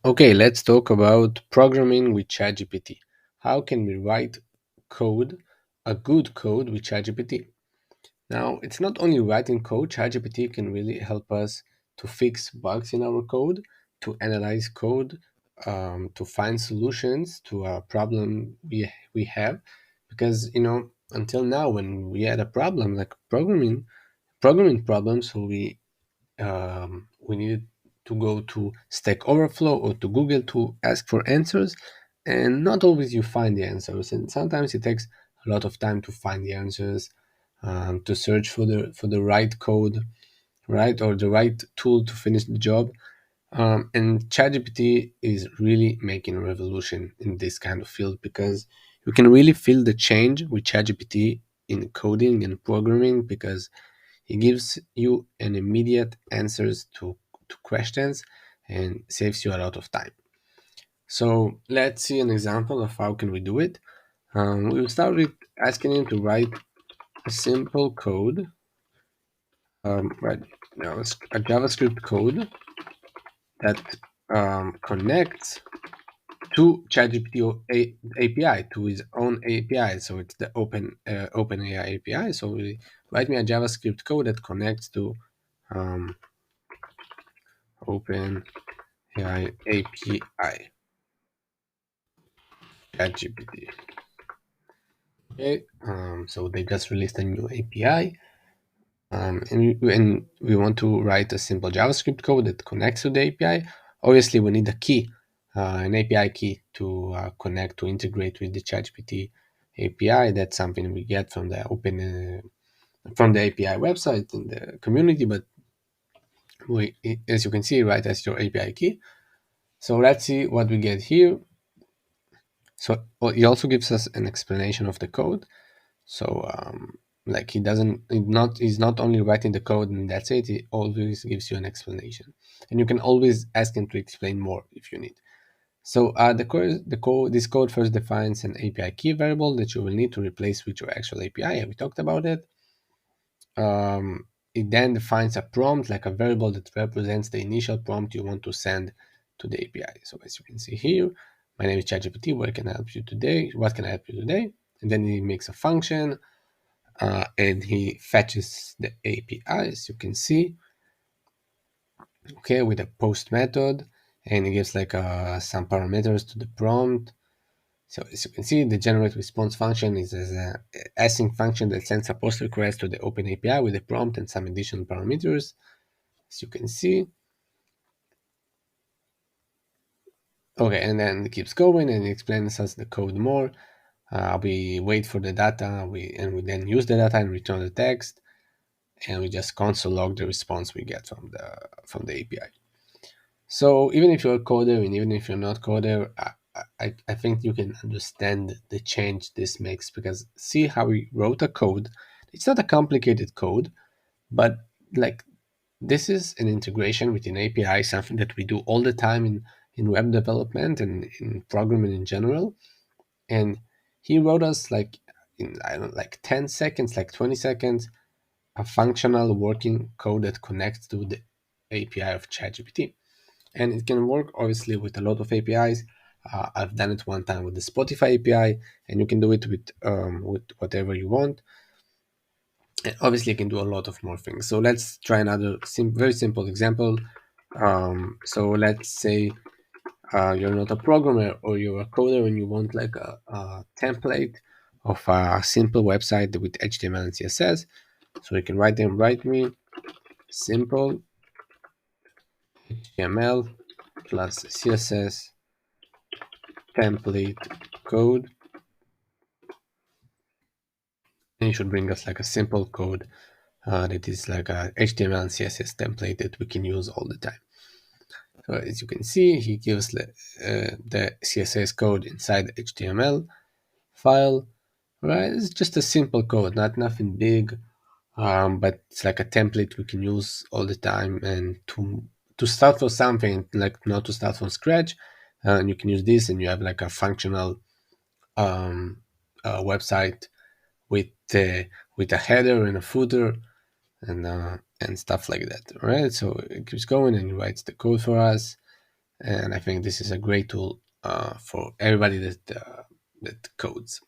Okay, let's talk about programming with ChatGPT. How can we write code, a good code with ChatGPT? Now, it's not only writing code, ChatGPT can really help us to fix bugs in our code, to analyze code, to find solutions to a problem we have. Because, until now, when we had a problem like programming problems, so we needed to go to Stack Overflow or to Google to ask for answers, and not always you find the answers, and sometimes it takes a lot of time to find the answers, to search for the right code, right, or the right tool to finish the job. And ChatGPT is really making a revolution in this kind of field because you can really feel the change with ChatGPT in coding and programming because he gives you an immediate answers to questions and saves you a lot of time. So let's see an example of how can we do it. We'll start with asking him to write a simple code, right now it's a JavaScript code that connects to ChatGPT API, to his own API. So it's the OpenAI API. So we write me a JavaScript code that connects to um, OpenAI API, ChatGPT. Okay, so they just released a new API, and we want to write a simple JavaScript code that connects to the API. Obviously, we need a key, an API key to connect to integrate with the ChatGPT API. That's something we get from the from the API website in the community. But as you can see, right, that's your API key. So let's see what we get here. So he also gives us an explanation of the code. So like he's not only writing the code and that's it. He always gives you an explanation, and you can always ask him to explain more if you need. So this code first defines an API key variable that you will need to replace with your actual API. We talked about it. It then defines a prompt, like a variable that represents the initial prompt you want to send to the API. So as you can see here, my name is ChatGPT. What can I help you today? What can I help you today? And then he makes a function, and he fetches the API, as you can see, okay, with a post method, and he gives like some parameters to the prompt. So as you can see, the generate response function is a async function that sends a post request to the Open API with a prompt and some additional parameters, as you can see. Okay, and then it keeps going and it explains us the code more. We wait for the data, we then use the data and return the text, and we just console log the response we get from the API. So even if you're a coder and even if you're not coder, I think you can understand the change this makes, because see how we wrote a code. It's not a complicated code, but like this is an integration with an API, something that we do all the time in web development and in programming in general. And he wrote us like in, I don't know, like 10 seconds, like 20 seconds, a functional working code that connects to the API of ChatGPT. And it can work obviously with a lot of APIs. I've done it one time with the Spotify API, and you can do it with whatever you want. And obviously, you can do a lot of more things. So let's try another very simple example. So let's say you're not a programmer or you're a coder and you want like a template of a simple website with HTML and CSS. So you can write me simple HTML plus CSS template code, and it should bring us like a simple code that is like a HTML and CSS template that we can use all the time. So as you can see, he gives the CSS code inside the HTML file. Right, it's just a simple code, not nothing big, but it's like a template we can use all the time. And to start for something, like not to start from scratch, and you can use this, and you have like a functional um, website with with a header and a footer and stuff like that. Right, so it keeps going and he writes the code for us, and I think this is a great tool for everybody that codes.